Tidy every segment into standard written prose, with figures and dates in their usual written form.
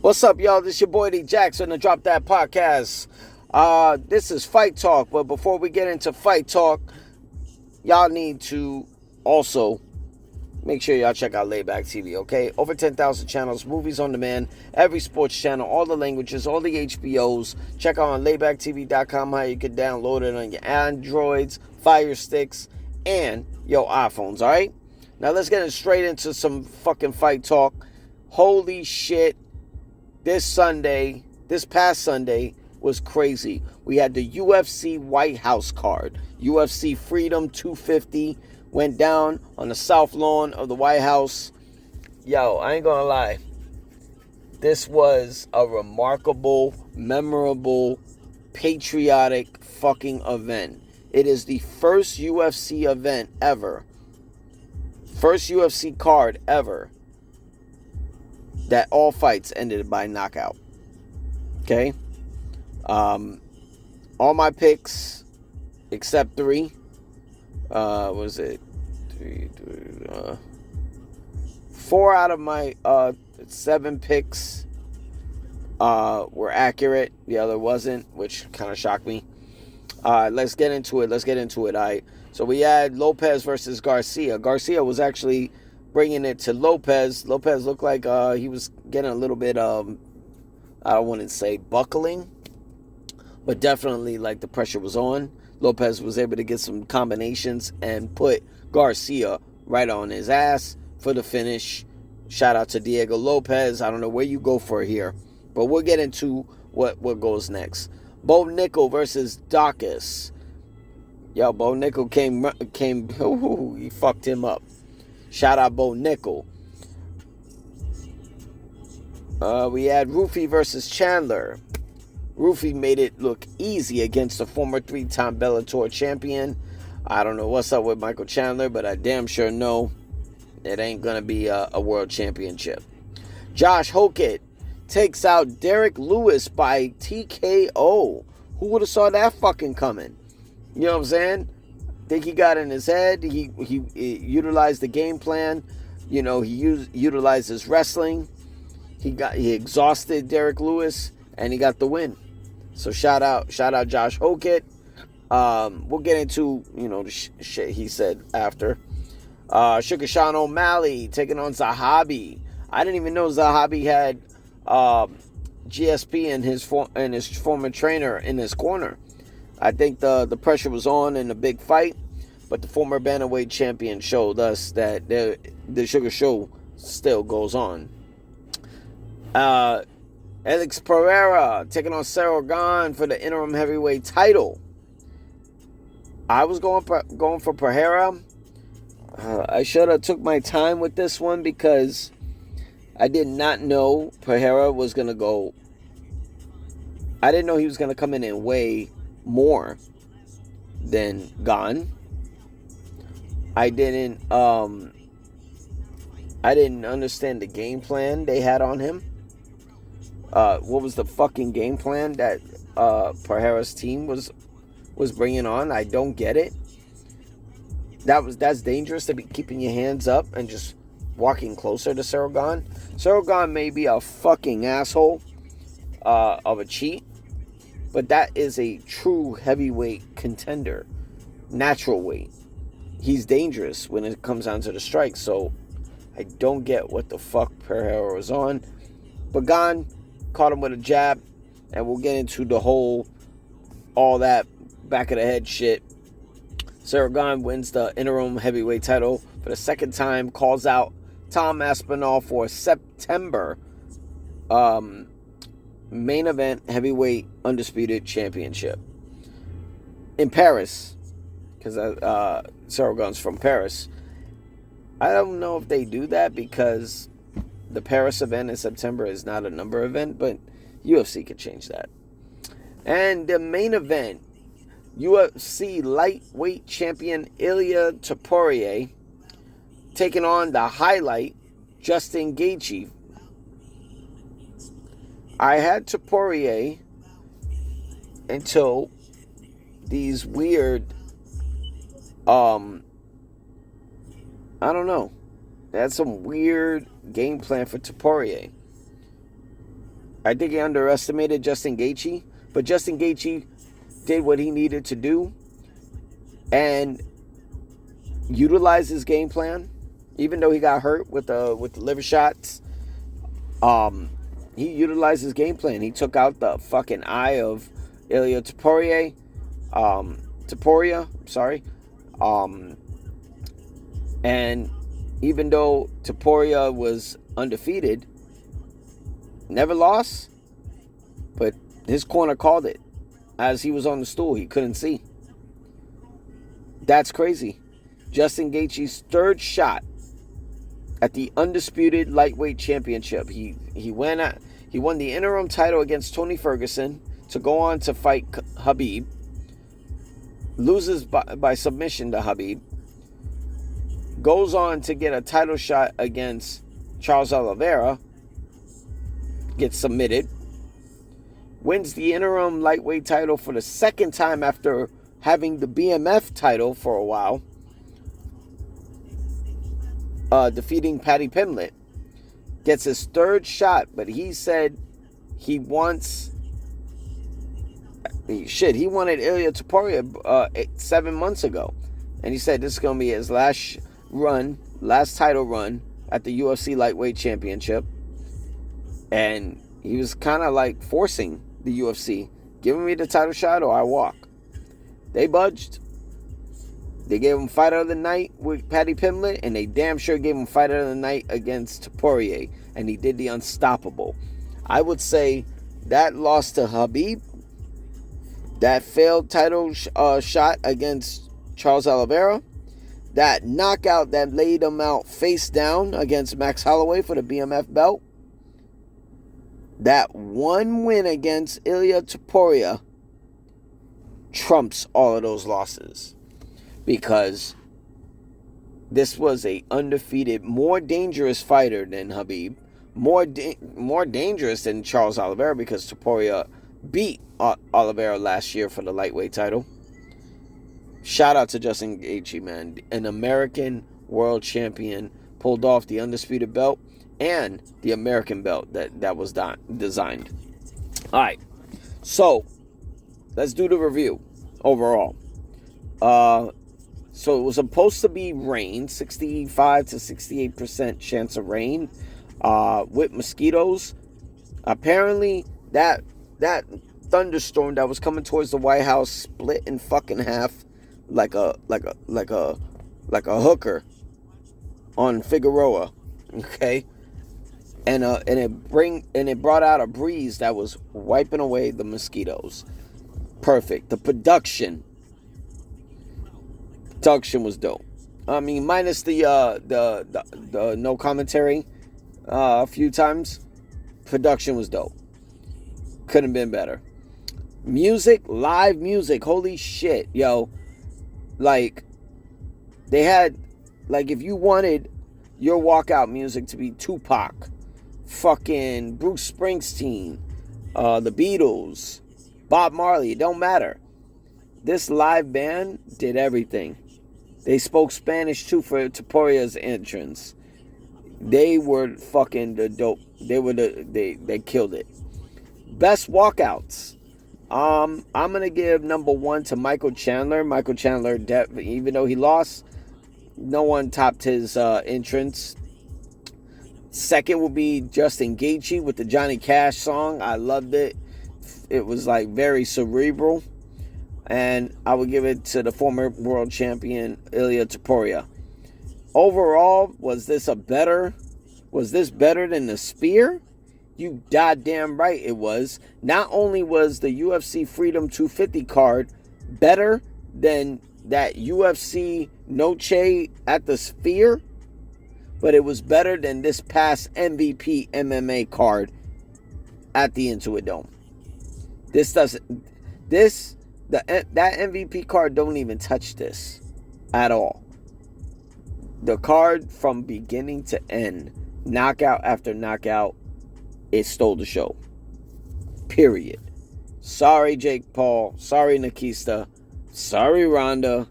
What's up, y'all? This your boy D Jackson, the Drop That Podcast. This is Fight Talk, but before we get into Fight Talk, y'all need to also make sure y'all check out Layback TV, okay? Over 10,000 channels, movies on demand, every sports channel, all the languages, all the HBOs. Check out on laybacktv.com how you can download it on your Androids, Fire Sticks, and your iPhones, all right? Now let's get straight into some fucking Fight Talk. Holy shit. This past Sunday was crazy. We had the UFC White House card. UFC Freedom 250 went down on the south lawn of the White House. Yo, I ain't gonna lie. This was a remarkable, memorable, patriotic fucking event. It is the first UFC event ever. First UFC card ever that all fights ended by knockout. Okay? All my picks, except three, was it? Four out of my 7 picks were accurate. The other wasn't, which kind of shocked me. Let's get into it. All right. So we had Lopez versus Garcia. Garcia was actually bringing it to Lopez. Lopez looked like he was getting a little bit, I don't want to say buckling, but definitely like the pressure was on. Lopez was able to get some combinations and put Garcia right on his ass for the finish. Shout out to Diego Lopez. I don't know where you go for here, but we'll get into what goes next. Bo Nickel versus Dawkins. Yo, Bo Nickel came, he fucked him up. Shout out Bo Nickel. We had Rufy versus Chandler. Rufy made it look easy against the former 3-time Bellator champion. I don't know what's up with Michael Chandler, but I damn sure know it ain't going to be a world championship. Josh Hokett takes out Derek Lewis by TKO. Who would have saw that fucking coming? You know what I'm saying? Think he got in his head. He utilized the game plan. You know, he utilized his wrestling. He exhausted Derek Lewis and he got the win. So shout out Josh Hokett. We'll get into, you know, the shit he said after. Sugar Sean O'Malley taking on Zahabi. I didn't even know Zahabi had GSP and his former trainer in his corner. I think the pressure was on in the big fight, but the former bantamweight champion showed us that the Sugar Show still goes on. Alex Pereira taking on Ciryl Gane for the interim heavyweight title. I was going for Pereira. I should have took my time with this one because I did not know Pereira was going to go. I didn't know he was going to come in and weigh more than Gane. I didn't understand the game plan they had on him. What was the fucking game plan that Pereira's team was bringing on? I don't get it. That's dangerous to be keeping your hands up and just walking closer to Ciryl Gane. Ciryl Gane may be a fucking asshole of a cheat, but that is a true heavyweight contender, natural weight. He's dangerous when it comes down to the strike, so I don't get what the fuck Pereira was on. But Gane caught him with a jab, and we'll get into all that back of the head shit. Ciryl Gane wins the interim heavyweight title for the second time, calls out Tom Aspinall for September main event heavyweight undisputed championship in Paris, because Ciryl Gane's from Paris. I don't know if they do that because the Paris event in September is not a number event, but UFC could change that. And the main event, UFC lightweight champion Ilia Topuria taking on the highlight Justin Gaethje. I had Topuria until these weird, I don't know. They had some weird game plan for Topuria. I think he underestimated Justin Gaethje, but Justin Gaethje did what he needed to do and utilized his game plan, even though he got hurt with the liver shots. He utilized his game plan. He took out the fucking eye of Ilia Topuria. And even though Topuria was undefeated, never lost, but his corner called it. As he was on the stool, he couldn't see. That's crazy. Justin Gaethje's third shot at the undisputed lightweight championship. He won the interim title against Tony Ferguson to go on to fight Khabib. Loses by submission to Khabib. Goes on to get a title shot against Charles Oliveira. Gets submitted. Wins the interim lightweight title for the second time after having the BMF title for a while. Defeating Paddy Pimblett. Gets his third shot, but he said he wants... he wanted Ilia Topuria 7 months ago. And he said this is going to be his last title run at the UFC Lightweight Championship. And he was kind of like forcing the UFC, giving me the title shot or I walk. They budged. They gave him Fighter of the Night with Paddy Pimblett, and they damn sure gave him Fighter of the Night against Topuria, and he did the unstoppable. I would say that loss to Khabib, that failed title shot against Charles Oliveira, that knockout that laid him out face down against Max Holloway for the BMF belt, that one win against Ilia Topuria trumps all of those losses. Because this was a undefeated, more dangerous fighter than Khabib. More dangerous than Charles Oliveira, because Topuria beat Oliveira last year for the lightweight title. Shout out to Justin Gaethje, man. An American world champion, pulled off the undisputed belt and the American belt that was designed. All right, so let's do the review overall. So it was supposed to be rain, 65 to 68% chance of rain, with mosquitoes. Apparently, that thunderstorm that was coming towards the White House split in fucking half, like a hooker on Figueroa, okay, and it brought out a breeze that was wiping away the mosquitoes. Perfect. The production was dope. I mean, minus the no commentary a few times. Production was dope. Couldn't have been better. Music, live music, holy shit, yo. Like, they had, like, if you wanted your walkout music to be Tupac, fucking Bruce Springsteen, the Beatles, Bob Marley, it don't matter. This live band did everything. They spoke Spanish too for Topuria's entrance. They were fucking the dope. They killed it. Best walkouts. I'm gonna give number 1 to Michael Chandler. Michael Chandler, even though he lost, no one topped his entrance. Second will be Justin Gaethje with the Johnny Cash song. I loved it. It was like very cerebral. And I would give it to the former world champion Ilia Topuria. Overall, was this better than the Spear? You goddamn right it was. Not only was the UFC Freedom 250 card better than that UFC Noche at the Sphere, but it was better than this past MVP MMA card at the Intuit Dome. That MVP card don't even touch this at all. The card from beginning to end, knockout after knockout, it stole the show. Period. Sorry, Jake Paul. Sorry, Nikista. Sorry, Ronda.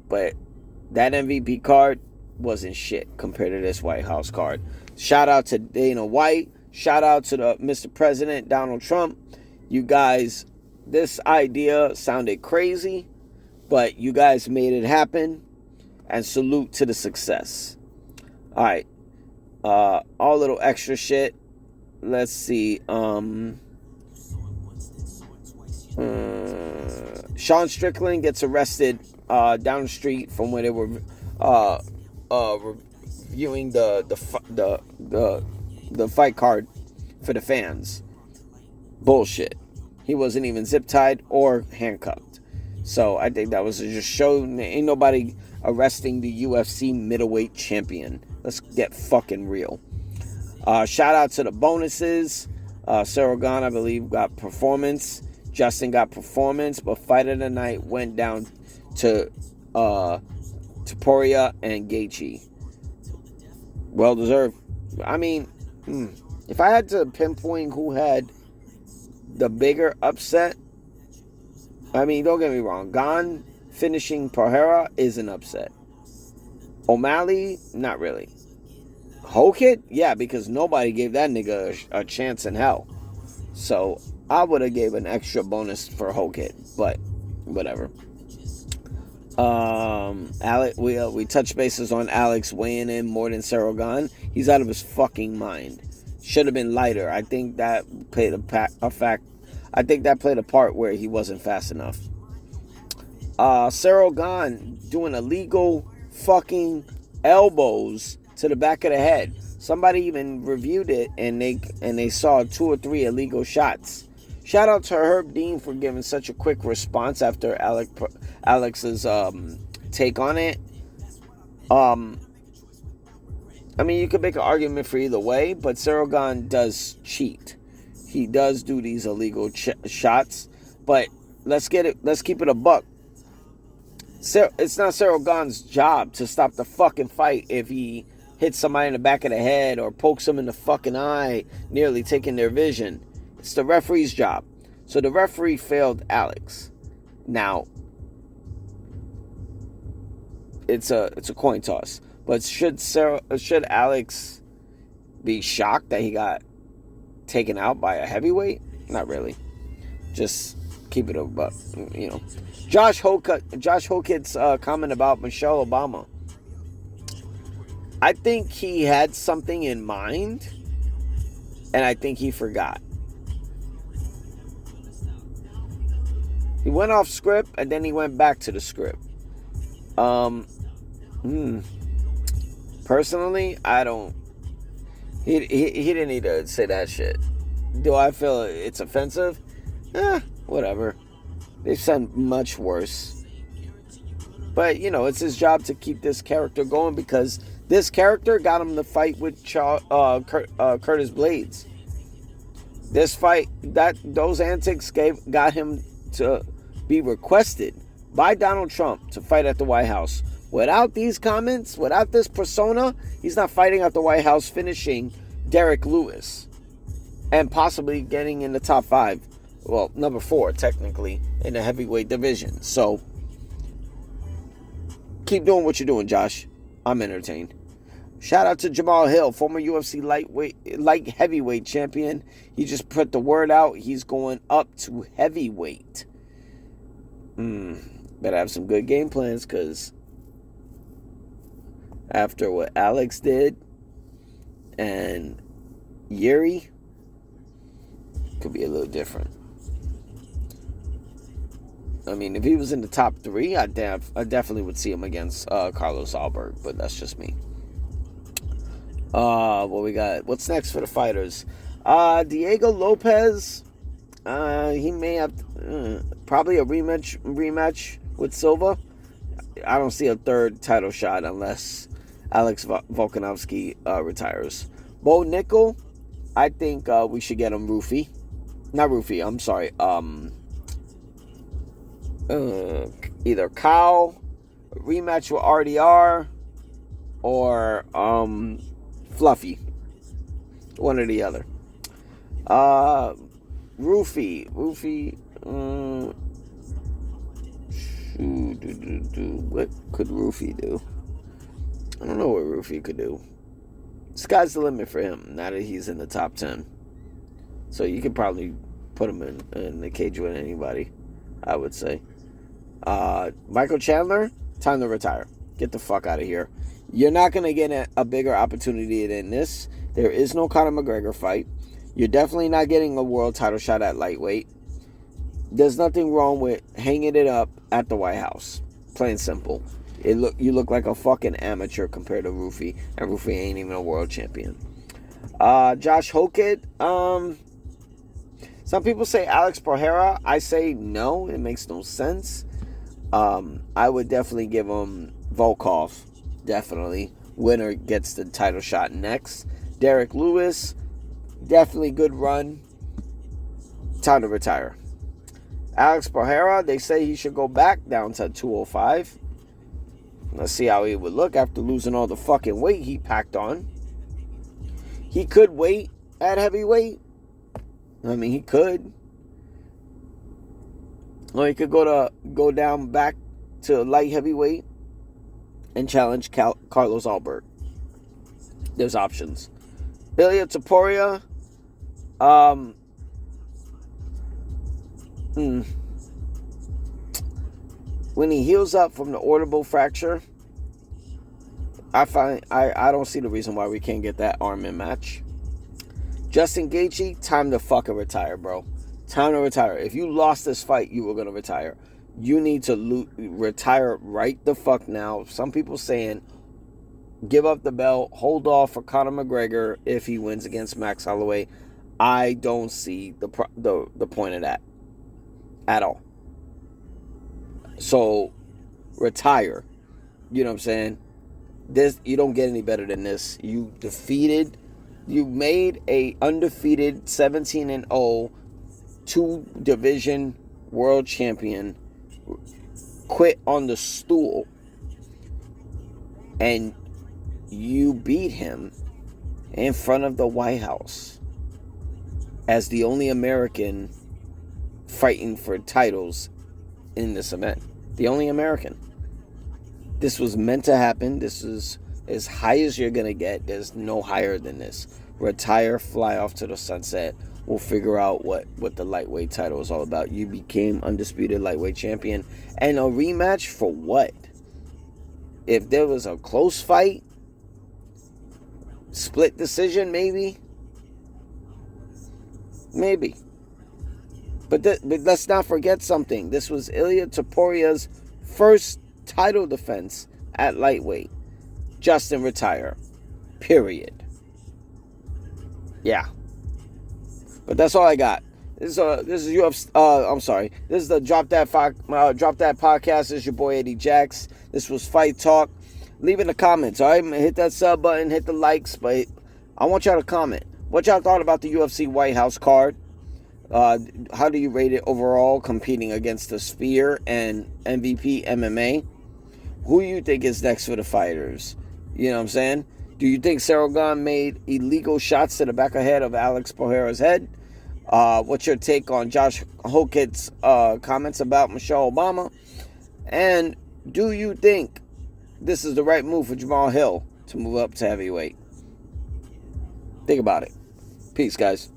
But that MVP card wasn't shit compared to this White House card. Shout out to Dana White. Shout out to the Mr. President Donald Trump. You guys, this idea sounded crazy, but you guys made it happen, and salute to the success. All right, all little extra shit. Let's see. Sean Strickland gets arrested down the street from where they were reviewing the fight card for the fans. Bullshit. He wasn't even zip tied or handcuffed. So I think that was just showing ain't nobody arresting the UFC middleweight champion. Let's get fucking real. Shout out to the bonuses. Ciryl Gane, I believe, got performance. Justin got performance, but fight of the night went down to Topuria and Gaethje. Well deserved. I mean, if I had to pinpoint who had the bigger upset, I mean, don't get me wrong. Gane finishing Pereira is an upset. O'Malley, not really. Hokit, yeah, because nobody gave that nigga a chance in hell. So I would have gave an extra bonus for Hokit, but whatever. Alex, we touched bases on Alex weighing in more than Ciryl Gane. He's out of his fucking mind. Should have been lighter. I think that played I think that played a part where he wasn't fast enough. Ciryl Gane doing illegal fucking elbows to the back of the head. Somebody even reviewed it and they saw 2 or 3 illegal shots. Shout out to Herb Dean for giving such a quick response after Alex's take on it. I mean, you could make an argument for either way, but Ciryl Gane does cheat. He does do these illegal shots, but let's keep it a buck. It's not Ciryl Gane's job to stop the fucking fight if he hits somebody in the back of the head or pokes them in the fucking eye, nearly taking their vision. It's the referee's job. So the referee failed Alex. Now, it's a coin toss. But should Alex be shocked that he got taken out by a heavyweight? Not really. Just keep it a buck, you know. Josh Hokit's comment about Michelle Obama. I think he had something in mind, and I think he forgot. He went off script, and then he went back to the script. Personally, I don't. He didn't need to say that shit. Do I feel it's offensive? Whatever. They've said much worse. But, you know, it's his job to keep this character going because this character got him the fight with Curtis Blades. This fight, those antics got him to be requested by Donald Trump to fight at the White House. Without these comments, without this persona, he's not fighting at the White House, finishing Derek Lewis and possibly getting in the top 5. Well, number 4, technically, in the heavyweight division. So, keep doing what you're doing, Josh. I'm entertained. Shout out to Jamal Hill, former UFC light heavyweight champion. He just put the word out. He's going up to heavyweight. Better have some good game plans, because after what Alex did and Yuri, could be a little different. I mean, if he was in the top 3, I definitely would see him against Carlos Alberg, but that's just me. What we got? What's next for the fighters? Diego Lopez. He may have probably a rematch with Silva. I don't see a third title shot unless Alex Volkanovski retires. Bo Nickel. I think we should get him Roofy. Not Roofy. I'm sorry. Either Kyle, rematch with RDR, or Fluffy. One or the other. Roofy. What could Roofy do? I don't know what Roofy could do. Sky's the limit for him now that he's in the top 10. So you could probably put him in the cage with anybody, I would say. Michael Chandler, time to retire. Get the fuck out of here. You're not going to get a bigger opportunity than this. There is no Conor McGregor fight. You're definitely not getting a world title shot at lightweight. There's nothing wrong with hanging it up at the White House. Plain simple. You look like a fucking amateur compared to Roofy, and Roofy ain't even a world champion. Josh Hokett. Some people say Alex Pereira. I say no. It makes no sense. I would definitely give him Volkov. Definitely. Winner gets the title shot next. Derek Lewis. Definitely good run. Time to retire. Alex Pereira, they say he should go back down to 205. Let's see how he would look after losing all the fucking weight he packed on. He could wait at heavyweight. I mean, he could. Or he could go down back to light heavyweight and challenge Carlos Albert. There's options. Ilia Topuria. When he heals up from the orbital fracture, I don't see the reason why we can't get that Armin match. Justin Gaethje, time to fucking retire, bro. Time to retire. If you lost this fight, you were going to retire. You need to retire right the fuck now. Some people saying give up the belt, hold off for Conor McGregor if he wins against Max Holloway. I don't see the point of that at all. So retire. You know what I'm saying? You don't get any better than this. You made a undefeated 17-0 2-division world champion quit on the stool, and you beat him in front of the White House as the only American fighting for titles in this event. The only American. This was meant to happen. This is as high as you're going to get. There's no higher than this. Retire, fly off to the sunset. We'll figure out what the lightweight title is all about. You became undisputed lightweight champion. And a rematch for what? If there was a close fight, split decision, maybe. Maybe. But let's not forget something. This was Ilia Topuria's first title defense at lightweight. Justin retire. Period. Yeah. But that's all I got. This is UFC. I'm sorry. This is the Drop That podcast. This is your boy Eddie Jax. This was Fight Talk. Leave in the comments. All right, hit that sub button, hit the likes. But I want y'all to comment what y'all thought about the UFC White House card. How do you rate it overall, competing against the Sphere and MVP MMA? Who you think is next for the fighters? You know what I'm saying? Do you think Saragon made illegal shots to the back of head of Alex Pereira's head? What's your take on Josh Hokett's comments about Michelle Obama? And do you think this is the right move for Jamal Hill to move up to heavyweight? Think about it. Peace, guys.